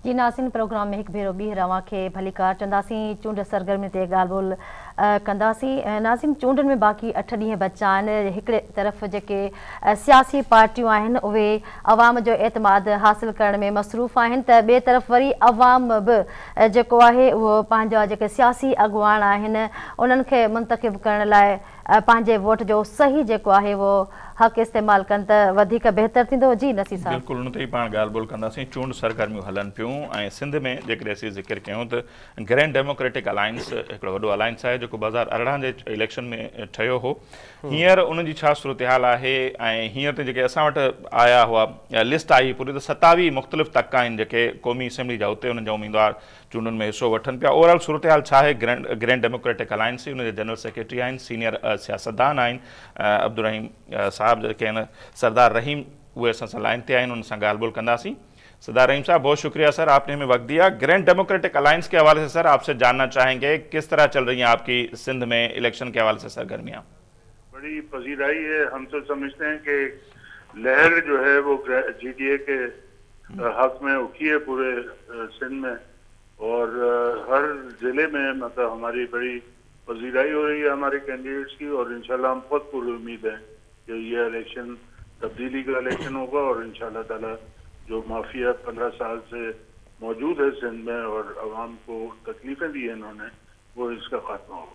जी नाज़रीन, प्रोग्राम में एक भेरो ॿीहर रवां खे भलीकार चवंदासीं। चूंड सरगर्मी ते ॻाल्हि ॿोल कंदासीं। नाज़रीन, चूंडनि में बाक़ी 8 ॾींहं बचा आहिनि। हिकिड़े तरफ़ जेके सियासी पार्टियूं आहिनि उहे अवाम जो एतमाद हासिल करण में मसरूफ़ आहिनि, त ॿिए तरफ़ वरी अवाम बि जेको आहे उहो पंहिंजा जेके सियासी अॻुवान आहिनि उन्हनि खे मुंतख़िब करण लाइ पंहिंजे वोट जो सही जेको आहे उहो हक़ इस्तेमालु कनि त वधीक बहितर थींदो। जी नसीर साहब, बिल्कुलु उन ते ई पाण ॻाल्हि ॿोल कंदासीं। चूंड सरगर्मियूं हलनि पियूं ऐं सिंध में जेकॾहिं असीं ज़िक्र कयूं त ग्रैंड डेमोक्रेटिक अलायंस हिकिड़ो वॾो अलायंस आहे जेको 2018 जे इलेक्शन में ठहियो हो। हींअर उनजी छा सूरत हाल आहे ऐं हींअर त जेके असां वटि आया हुआ लिस्ट आई पूरी, त 27 मुख़्तलिफ़ तबक़ा आहिनि जेके क़ौमी असेंबली जा उते उन्हनि जा उम्मीदवार चूंडुनि में हिसो वठनि पिया। ओवरऑल सूरत हाल छा आहे? ग्रैंड डेमोक्रेटिक अलायंस उनजे जनरल सेक्रेटरी आहिनि, सीनियर सियासतदान आहिनि अब्दुल रहीम साहब जेके आहिनि, सरदार रहीम, वो असां सां लाइन ते आहिनि, उन सां ॻाल्हि ॿोल कंदासीं। सरदार रहीम साहब, बहुत शुक्रिया सर, आपने हमें वक्त दिया। ग्रैंड डेमोक्रेटिक अलायंस के हवाले से सर आपसे जानना चाहेंगे किस तरह चल रही हैं आपकी सिंध में इलेक्शन के हवाले से सरगर्मियाँ? बड़ी पजीराई है। हम तो समझते हैं कि लहर जो है वो जीडीए के हक में उठी है पूरे सिंध में, और हर जिले में मतलब हमारी बड़ी पजीराई हो रही है हमारे कैंडिडेट्स की, और इंशाल्लाह हम बहुत पूरी उम्मीद है कि ये इलेक्शन तब्दीली का इलेक्शन होगा और इंशाल्लाह ताला जो माफिया 15 साल से मौजूद है सिंध में और आवाम को तकलीफें दी है इन्होंने, वो इसका खात्मा होगा।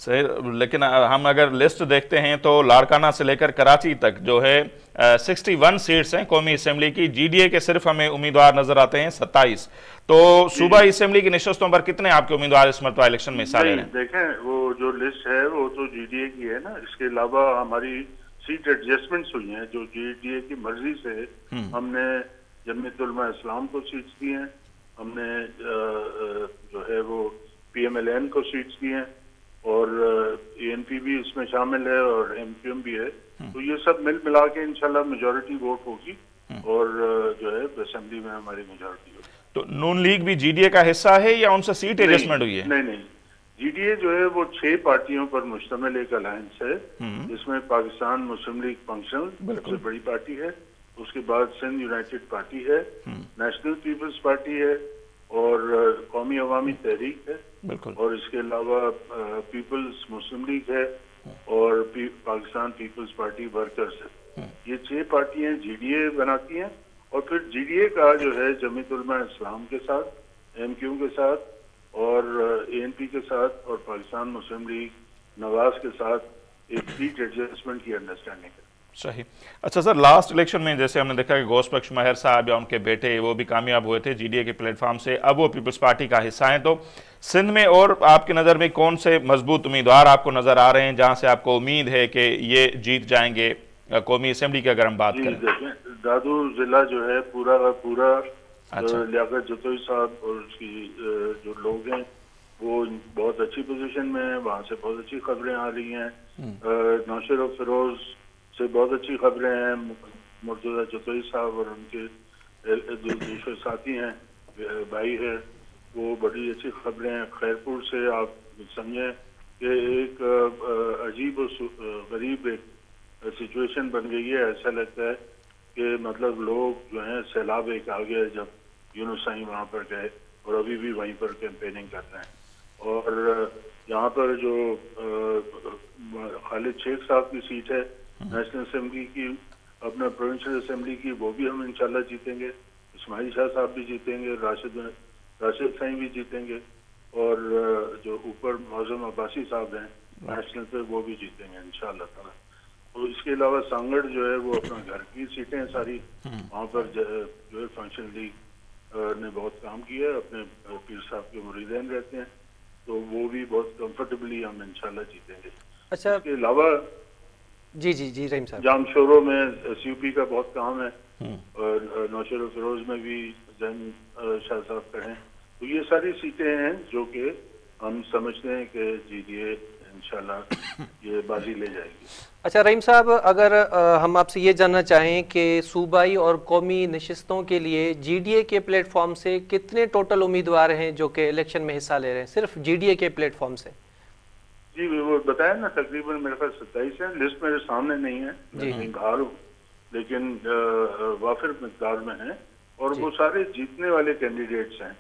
सही, लेकिन हम अगर लिस्ट देखते हैं तो लाड़काना से लेकर कराची तक जो है 61 सीट्स हैं कौमी असेंबली की। जीडीए के सिर्फ हमें उम्मीदवार नजर आते हैं 27। तो सूबाई असेंबली की निशस्तों पर कितने आपके उम्मीदवार इस मरतबा इलेक्शन में हिस्सा ले रहे हैं? देखें, वो जो लिस्ट है वो तो जीडीए की है ना, इसके अलावा हमारी सीट एडजस्टमेंट्स हुई हैं जो जीडीए की मर्जी से। हमने जमीयत उलमा इस्लाम को सीट्स दी हैं, हमने जो है वो पीएमएलएन को सीट्स दी हैं, और एएनपी भी इसमें शामिल है और एमक्यूएम भी है। तो ये सब मिल मिला के इंशाल्लाह मेजॉरिटी वोट होगी और जो है असेंबली में हमारी मेजॉरिटी होगी। तो नून लीग भी जीडीए का हिस्सा है या उनसे सीट एडजस्टमेंट हुई है? नहीं, जीडीए जो है वो 6 पार्टियों पर मुश्तमिल एक अलायंस है, जिसमें पाकिस्तान मुस्लिम लीग फंक्शनल सबसे बड़ी पार्टी है, उसके बाद सिंध यूनाइटेड पार्टी है, नेशनल पीपल्स पार्टी है, और कौमी अवामी तहरीक है, और इसके अलावा पीपल्स मुस्लिम लीग है, और पाकिस्तान पीपल्स पार्टी वर्कर्स है। ये 6 पार्टियां जीडीए बनाती हैं, और फिर जीडीए का जो है जमीयत उलमा इस्लाम के साथ, एमक्यू के साथ, और एएनपी के साथ, और पाकिस्तान मुस्लिम लीग नवाज के साथ एक सीट एडजस्टमेंट की अंडरस्टैंडिंग है। सही। अच्छा सर, लास्ट इलेक्शन में जैसे हमने देखा कि गौस बख्श महर साहब या उनके बेटे वो भी कामयाब हुए थे जीडीए के प्लेटफॉर्म से, अब वो पीपल्स पार्टी का हिस्सा हैं। तो सिंध में और आपकी नज़र में कौन से मजबूत उम्मीदवार आपको नजर आ रहे हैं जहां से आपको उम्मीद है कि ये जीत जाएंगे कौमी असेंबली की अगर हम बात करें? दादू जिला जो है पूरा का पूरा लियाकत जतोई साहब और उसकी जो लोग हैं वो बहुत अच्छी पोजीशन में है, वहाँ से बहुत अच्छी खबरें आ रही हैं। नौशर और फिरोज से बहुत अच्छी खबरें हैं, मुर्तजा जतोई साहब और उनके दूसरे साथी हैं, भाई है, वो बड़ी अच्छी खबरें हैं। खैरपुर से आप समझें कि एक अजीब और गरीब एक सिचुएशन बन गई है। ऐसा लगता है कि मतलब लोग जो हैं सैलाब एक आ गया जब यूनुस साईं वहाँ पर गए, और अभी भी वहीं पर कैंपेनिंग कर रहे हैं। और यहाँ पर जो खालिद शेख साहब की सीट है नेशनल असेंबली की, अपना प्रोविंशियल असेंबली की, वो भी हम इंशाल्लाह जीतेंगे। इस्माइल शाह साहब भी जीतेंगे, राशिद साईं भी जीतेंगे, और जो ऊपर मौजूम अब्बासी साहब हैं नेशनल पे, वो भी जीतेंगे इंशाल्लाह ताला। तो इसके अलावा सांगड़ जो है वो अपना घर की सीटें हैं सारी, वहाँ पर जो है फंक्शन लीग ने बहुत काम किया है, अपने पीर साहब के मुरीदैन रहते हैं, तो वो भी बहुत कंफर्टेबली हम इंशाल्लाह जीतेंगे। अच्छा, इसके अलावा जी रहीम साहब, जामशोरों में एसयूपी का बहुत काम है, और नौशर फिरोज में भी जैन शाह साहब का है। तो ये सारी सीटें हैं जो कि हम समझते हैं कि जीडीए इंशाल्लाह ये बाजी ले जाएगी। अच्छा रहीम साहब, अगर हम आपसे ये जानना चाहें कि सूबाई और कौमी नशिस्तों के लिए जीडीए के प्लेटफॉर्म से कितने टोटल उम्मीदवार हैं जो कि इलेक्शन में हिस्सा ले रहे हैं सिर्फ जीडीए के प्लेटफॉर्म से? जी वो बताया ना, तकरीबन मेरे पास 27 है, लिस्ट मेरे सामने नहीं है, मैं बाहर हूँ, लेकिन वाफिर मिकदार में है, और वो सारे जीतने वाले कैंडिडेट्स हैं,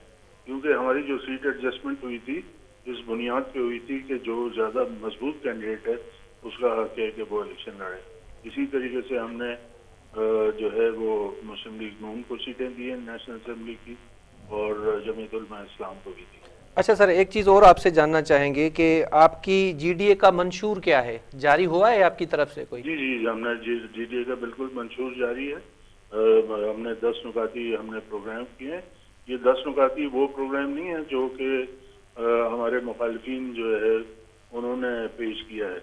क्योंकि हमारी जो सीट एडजस्टमेंट हुई थी इस बुनियाद पे हुई थी कि जो ज़्यादा मजबूत कैंडिडेट है उसका हक है कि वो इलेक्शन लड़े। इसी तरीके से हमने जो है वो मुस्लिम लीग नून को सीटें दी हैं नेशनल असेंबली की, और जमीयत उलमा इस्लाम को भी दी। अच्छा सर, एक चीज़ और आपसे जानना चाहेंगे कि आपकी जीडीए का मंशूर क्या है, जारी हुआ है आपकी तरफ से कोई? जी जी, हमने जीडीए का बिल्कुल मंशूर जारी है। हमने 10 नुकाती हमने प्रोग्राम किए हैं। ये 10 नुकाती वो प्रोग्राम नहीं है जो कि हमारे मुखालिफिन जो है उन्होंने पेश किया है।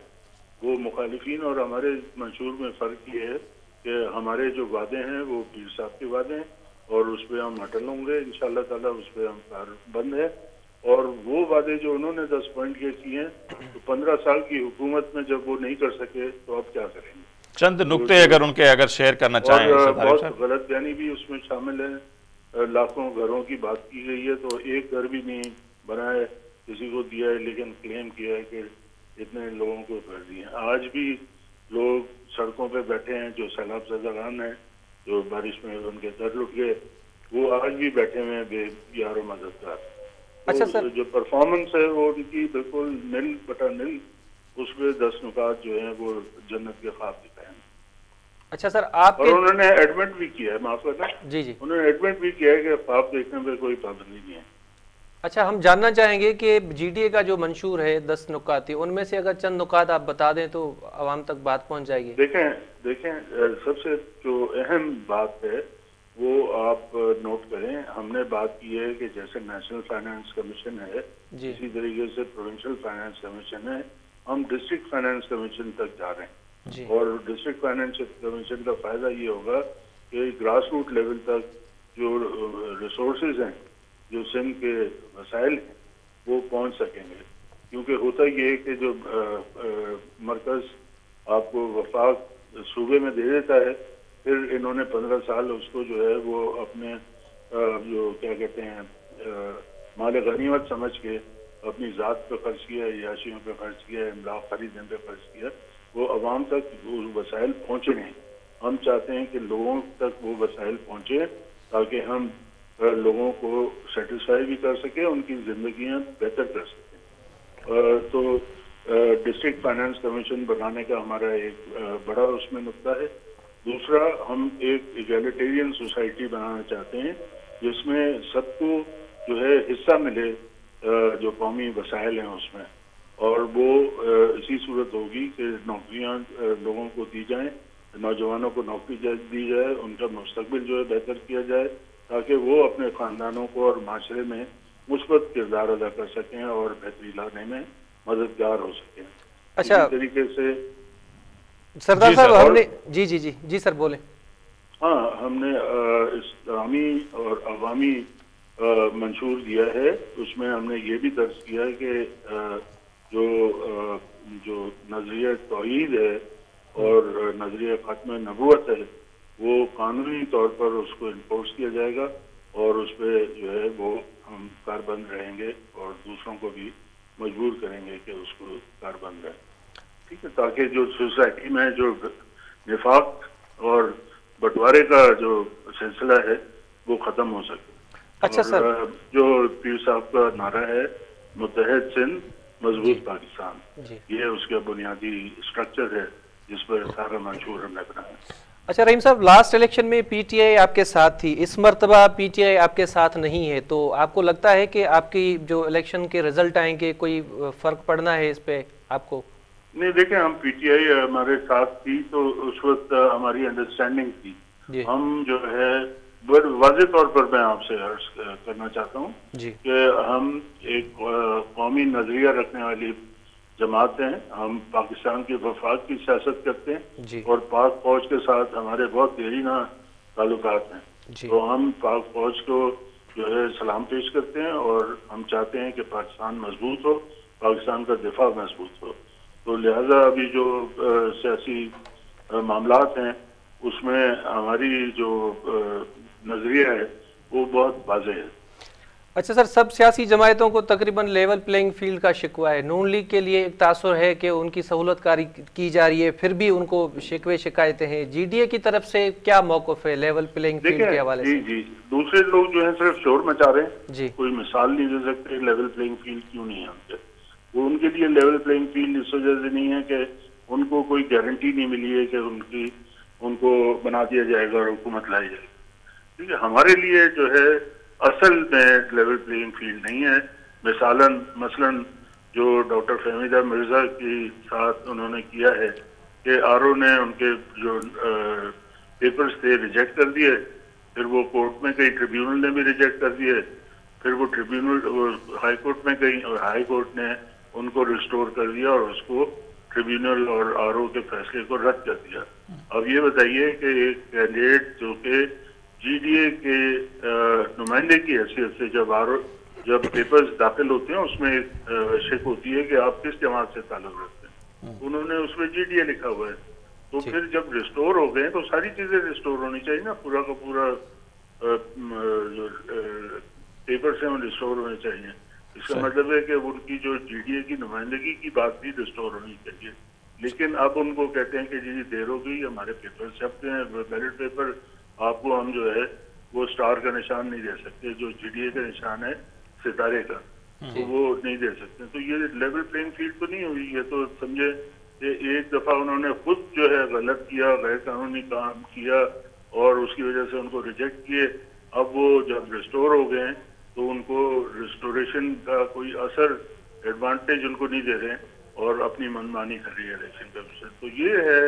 वो मुखालिफिन और हमारे मंशूर में फ़र्क ये है कि हमारे जो वादे हैं वो पीर साहब के वादे हैं और उस पर हम अटल होंगे इंशाअल्लाह ताला, उस पर हम कारबंद है। और वो वादे जो उन्होंने 10 पॉइंट के किए हैं, तो 15 साल की हुकूमत में जब वो नहीं कर सके तो अब क्या करेंगे? चंद नुक्ते अगर शेयर करना चाहें। बहुत गलत बयानी भी उसमें शामिल है। लाखों घरों की बात की गई है, तो एक घर भी नहीं बना है, किसी को दिया है, लेकिन क्लेम किया है कि इतने लोगों को घर दिए। आज भी लोग सड़कों पे बैठे हैं जो सैलाब ज़दागान हैं, जो बारिश में उनके घर लुट गए, वो आज भी बैठे हुए हैं बेयार मददगार। अच्छा तो सर, जो परफॉर्मेंस है वो उनकी बिल्कुल नील बटा नील, उसमें 10 नुकात जो है वो जन्नत के ख्वाब दिखाए। अच्छा सर, और आपके उन्होंने एडमिट भी किया है, माफ करना, जी जी, उन्होंने एडमिट भी किया है कि ख्वाब देखने में कोई पाबंदी नहीं है। अच्छा, हम जानना चाहेंगे कि जीडीए का जो मंशूर है 10 नुकात, उनमें से अगर चंद नुकात आप बता दें तो आवाम तक बात पहुंच जाएगी। देखें सबसे जो अहम बात है वो आप नोट करें। हमने बात की है कि जैसे नेशनल फाइनेंस कमीशन है, इसी तरीके से प्रोविंशियल फाइनेंस कमीशन है, हम डिस्ट्रिक्ट फाइनेंस कमीशन तक जा रहे हैं जी। और डिस्ट्रिक्ट फाइनेंस कमीशन का फायदा ये होगा कि ग्रास रूट लेवल तक जो रिसोर्सेज हैं, जो सिंध के वसाइल हैं, वो पहुंच सकेंगे। क्योंकि होता ये है कि जो मरकज आपको वफाक सूबे में दे देता है, फिर इन्होंने 15 साल उसको जो है वो अपने जो क्या कहते हैं माल गनीमत समझ के अपनी ज़ात पे खर्च किया, याशियों पे खर्च किया, इमलाक खरीदने पे खर्च किया। वो अवाम तक वो वसाइल पहुँचे नहीं। हम चाहते हैं कि लोगों तक वो वसाइल पहुँचे ताकि हम लोगों को सेटिस्फाई भी कर सके, उनकी जिंदगियां बेहतर कर सकें। तो डिस्ट्रिक्ट फाइनेंस कमीशन बनाने का हमारा एक बड़ा उसमें नुक्ता है। दूसरा, हम एक इगैलिटेरियन सोसाइटी बनाना चाहते हैं जिसमें सबको जो है हिस्सा मिले जो कौमी वसाइल हैं उसमें, और वो इसी सूरत होगी कि नौकरियां लोगों को दी जाएं, नौजवानों को नौकरी दी जाए, उनका मुस्तकबिल जो है बेहतर किया जाए ताकि वो अपने ख़ानदानों को और माशरे में मुस्बत किरदार अदा कर सकें और बेहतरी लाने में मददगार हो सकें। अच्छा, इसी तरीके से सरदार साहब हमने जी सर बोले। हाँ, हमने इस्लामी और अवामी मंशूर दिया है। उसमें हमने ये भी दर्ज किया है कि जो नजरिया तौहीद है और नजरिया खत्म नबूवत है, वो कानूनी तौर पर उसको इन्फोर्स किया जाएगा और उस पर जो है वो हम कारबंद रहेंगे और दूसरों को भी मजबूर करेंगे कि उसको कारबंद रहे। ठीक है, ताकि जो सोसाइटी में जो निफाक और बंटवारे का जो सिलसिला है वो ख़त्म हो सके। अच्छा और सर, जो पीर साहब का नारा है मुत्तहद सिंध मजबूत पाकिस्तान, ये उसका बुनियादी स्ट्रक्चर है जिस पर सारा मंशूर हमने बनाया। अच्छा रहीम साहब, लास्ट इलेक्शन में पीटीआई आपके साथ थी, इस मर्तबा पीटीआई आपके साथ नहीं है, तो आपको लगता है कि आपकी जो इलेक्शन के रिजल्ट आएंगे कोई फर्क पड़ना है इस पे आपको? नहीं, देखें, हम पीटीआई हमारे साथ थी तो उस वक्त हमारी अंडरस्टैंडिंग थी। हम जो है वाज़ेह तौर पर मैं आपसे अर्ज करना चाहता हूँ कि हम एक कौमी नजरिया रखने वाली जमात हैं। हम पाकिस्तान के वफाक की सियासत करते हैं और पाक फौज के साथ हमारे बहुत देरीना ताल्लुकात हैं। तो हम पाक फौज को जो है सलाम पेश करते हैं और हम चाहते हैं कि पाकिस्तान मजबूत हो, पाकिस्तान का दिफा मजबूत हो। तो लिहाजा अभी जो सियासी मामलात हैं उसमें हमारी जो नजरिया है वो बहुत वाज़ेह है। अच्छा सर, सब सियासी जमायतों को तकरीबन लेवल प्लेइंग फील्ड का शिकवा है। नून लीग के लिए एक तासुर है कि उनकी सहूलतकारी की जा रही है, फिर भी उनको शिकवे शिकायतें हैं। जीडीए की तरफ से क्या मौक़िफ़ है लेवल प्लेइंग फील्ड के हवाले से? जी, दूसरे लोग जो है सिर्फ शोर मचा रहे हैं जी, कोई मिसाल नहीं दे सकते लेवल प्लेइंग फील्ड क्यों नहीं है उनके। वो उनके लिए लेवल प्लेइंग फील्ड इस वजह से नहीं है कि उनको कोई गारंटी नहीं मिली है कि उनको बना दिया जाएगा और हुकूमत लाई जाएगी। ठीक है, हमारे लिए जो है असल में लेवल प्लेइंग फील्ड नहीं है। मसलन जो डॉक्टर फहमीदा मिर्जा के साथ उन्होंने किया है कि आरओ ने उनके जो पेपर्स थे रिजेक्ट कर दिए, फिर वो कोर्ट में गई, ट्रिब्यूनल ने भी रिजेक्ट कर दिए, फिर वो ट्रिब्यूनल हाई कोर्ट में गई और हाई कोर्ट ने उनको रिस्टोर कर दिया और उसको ट्रिब्यूनल और आरओ के फैसले को रद्द कर दिया। अब ये बताइए कि एक कैंडिडेट जो कि जीडीए के नुमाइंदे की हैसियत से जब पेपर्स दाखिल होते हैं उसमें एक शिक होती है कि आप किस जमात से ताल्लुक रखते हैं, उन्होंने उसमें जीडीए लिखा हुआ है। तो फिर जब रिस्टोर हो गए तो सारी चीजें रिस्टोर होनी चाहिए ना, पूरा का पूरा जो पेपर्स हैं वो रिस्टोर होने चाहिए। इसका मतलब है कि उनकी जो जीडीए की नुमाइंदगी की बात भी रिस्टोर होनी चाहिए। लेकिन अब उनको कहते हैं कि जी देर हो गई, हमारे पेपर छपते हैं, बैलेट पेपर आपको हम जो है वो स्टार का निशान नहीं दे सकते, जो जीडीए का निशान है सितारे का, तो वो नहीं दे सकते। तो ये लेवल प्लेइंग फील्ड तो नहीं हुई। ये तो समझे कि एक दफा उन्होंने खुद जो है गलत किया, गैर कानूनी काम किया और उसकी वजह से उनको रिजेक्ट किए। अब वो जब रिस्टोर हो गए तो उनको रिस्टोरेशन का कोई असर एडवांटेज उनको नहीं दे रहे और अपनी मनमानी कर रही है इलेक्शन कमीशन। तो ये है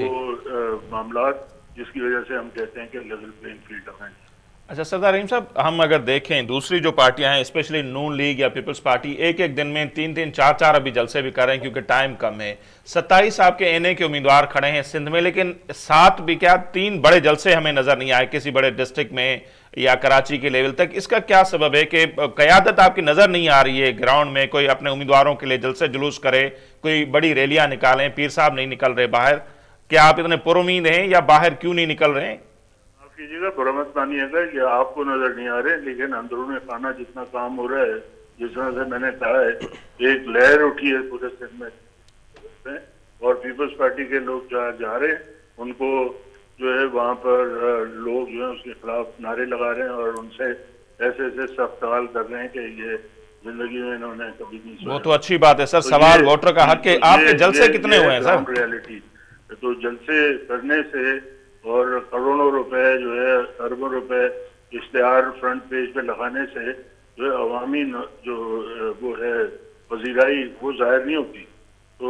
वो मामला जिसकी वजह से हम कहते हैं कि लेवल प्लेइंग फील्ड है। अच्छा सरदार रहीम साहब, हम अगर देखें दूसरी जो पार्टियां हैं स्पेशली नून लीग या पीपल्स पार्टी एक दिन में 3-3, 4-4 अभी जलसे भी कर रहे हैं क्योंकि टाइम कम है। 27 आपके एनए के उम्मीदवार खड़े हैं सिंध में, लेकिन 7 भी क्या 3 बड़े जलसे हमें नजर नहीं आए किसी बड़े डिस्ट्रिक्ट में या कराची के लेवल तक। इसका क्या सबब है कि क़यादत आपकी नजर नहीं आ रही है ग्राउंड में? कोई अपने उम्मीदवारों के लिए जलसे जुलूस करे, कोई बड़ी रैलियां निकालें, पीर साहब नहीं निकल रहे बाहर। क्या आप इतने पुरुमीद हैं या बाहर क्यों नहीं निकल रहे हैं? कीजिएगा, बुरा मत मानिएगा कि आपको नजर नहीं आ रहे, लेकिन अंदरूनी खाना जितना काम हो रहा है, जिस तरह से मैंने कहा है, एक लहर उठी है पूरे सिंध में और पीपल्स पार्टी के लोग जा रहे हैं, उनको जो है वहाँ पर लोग जो है उसके खिलाफ नारे लगा रहे हैं और उनसे ऐसे सख्त सवाल कर रहे हैं कि ये जिंदगी में इन्होंने कभी नहीं सोचा। वो तो अच्छी बात है सर, सवाल वोटर का हक है। आपके जलसे कितने हुए हैं सर? रियलिटी तो जलसे करने से और करोड़ों रुपए जो है, अरबों रुपए इश्तेहार फ्रंट पेज पे लगाने से जो है अवामी जो वो है वजीराई वो जाहिर नहीं होती। तो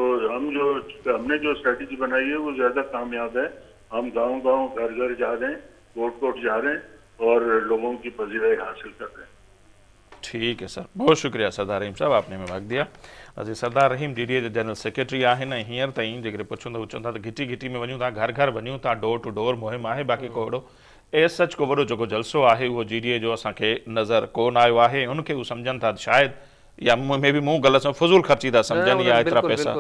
हमने जो स्ट्रेटेजी बनाई है वो ज्यादा कामयाब है। हम गांव-गांव, घर-घर जा रहे हैं, कोर्ट-कोर्ट जा रहे हैं और लोगों की पजीराई हासिल कर रहे हैं। ठीक है सर, बहुत शुक्रिया सरदार रहीम साहब, आपने में वक्त दिया। अजी सरदार रहीम जीडीए जो जनरल सेक्रेटरी आहिनि। हींअर ताईं जेकॾहिं पुछूं त चवनि था त घिटी घिटी में वञूं था, घर घर वञूं था, डोर टू डोर मुहिम आहे। बाक़ी को वॾो एज सच को वॾो जेको जलसो आहे उहो जीडीए जो असांखे नज़र कोन आयो आहे। उनखे उहे सम्झनि था शायदि या में भी मूं ग़लति फुज़ूल ख़र्ची था सम्झनि या एतिरा पैसा,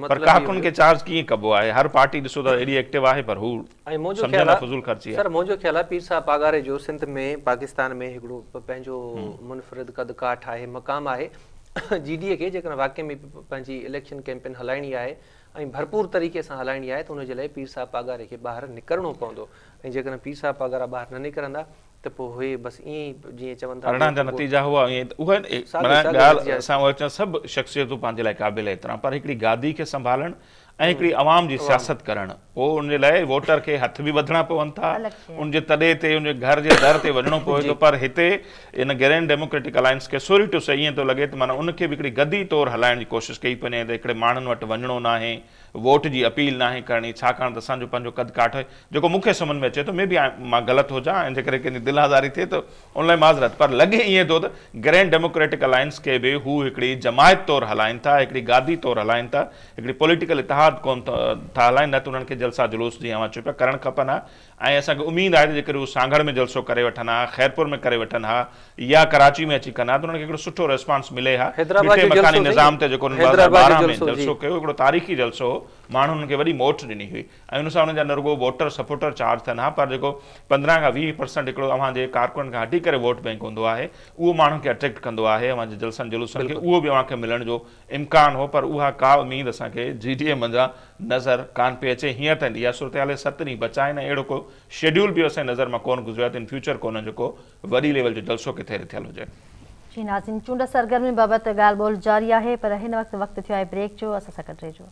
पर कारकुन खे चार्ज कीअं कबो आहे? हर पार्टी ॾिसो त एॾी एक्टिव आहे पर हू सम्झनि था फुज़ूल ख़र्ची आहे। सर मुंहिंजो ख़्यालु आहे पीर साहब पागारे जो सिंध में पाकिस्तान में हिकिड़ो पंहिंजो मुनफ़रिद कद काठ आहे, मक़ाम आहे। जीडीए खे जेकॾहिं वाक़ई में पंहिंजी इलेक्शन कैंपेन हलाइणी आहे ऐं भरपूर तरीक़े सां हलाइणी आहे त उनजे लाइ पीर साहब पागारे खे ॿाहिरि निकिरणो पवंदो। ऐं जेकॾहिं पीर साहब पागारा ॿाहिरि न निकिरंदा त पोइ हे बसि ईअं ई जीअं चवनि था अरिड़हं जा नतीजा हुआ उहे ॻाल्हि असां वटि सभु शख़्सियतूं पंहिंजे लाइ क़ाबिल एतिरा, पर हिकिड़ी गादी खे संभालणु ऐं हिकिड़ी आवाम जी सियासत करणु, पोइ उनजे लाइ वोटर खे हथ बि वधणा पवनि था, उनजे तॾे ते उनजे घर जे दर ते वञणो पवे थो। पर हिते इन ग्रैंड डेमोक्रेटिक अलायंस खे सॉरी टू से ईअं थो लॻे त माना उनखे बि हिकिड़ी गदी तौरु हलाइण जी कोशिशि कई पई त हिकिड़े माण्हुनि वटि वञिणो न आहे, वोट जी अपील न आहे करणी, छाकाणि त असांजो पंहिंजो कद काठ जेको मूंखे सम्झ में अचे थो, मे बि मां ग़लति हुजां ऐं जेकॾहिं कंहिंजी दिलि आज़ारी थिए त उन लाइ माज़रत, पर लॻे ईअं थो त ग्रैंड डेमोक्रेटिक अलायंस खे बि हू हिकिड़ी जमायत तौरु हलाइनि था, हिकिड़ी गादी तौरु हलाइनि था, हिकिड़ी पॉलिटिकल इतिहाद कोन था हलाइनि, न त उन्हनि खे जलसा जुलूस जीअं मां चयो पिया करणु खपनि हा। ऐं असांखे उमेदु आहे त जेकॾहिं हू सांगड़ में जलसो करे वठनि हा, खैरपुर में करे वठनि हा या कराची में अची कनि हा त उन्हनि खे हिकिड़ो सुठो रिस्पॉन्स मिले हा। मकानी निज़ाम ते जेको 2012 में जलसो कयो हिकिड़ो तारीख़ी जलसो हो, माण्हुनि खे वॾी मोट ॾिनी हुई ऐं उन सां हुनजा न रुगो वोटर सपोर्टर चार्ज थियनि हा, पर जेको 15 खां 20% हिकिड़ो अव्हांजे कारकुननि खां हटी करे वोट बैंक हूंदो आहे उहो माण्हुनि खे अट्रैक्ट कंदो आहे, अव्हांजे जलसनि जुलूसनि खे उहो बि अव्हांखे मिलण जो इम्कान हो, पर उहा का उम्मीद असांखे GDA मंझां नज़र कान पई अचे। हींअर ताईं इहा सूरत हाल 7 ॾींहं बचा आहिनि, अहिड़ो को शेड्यूल बि असांजी नज़र मां कोन गुज़रियो आहे इन फ्यूचर कोन जेको वॾी लेवल जो जलसो किथे थियल हुजे। जी नाज़रीन, चूंड सरगर्मी बाबति ॻाल्हि ॿोल जारी आहे, पर हिन वक़्तु थियो आहे ब्रेक जो, असां सां गॾु रहिजो।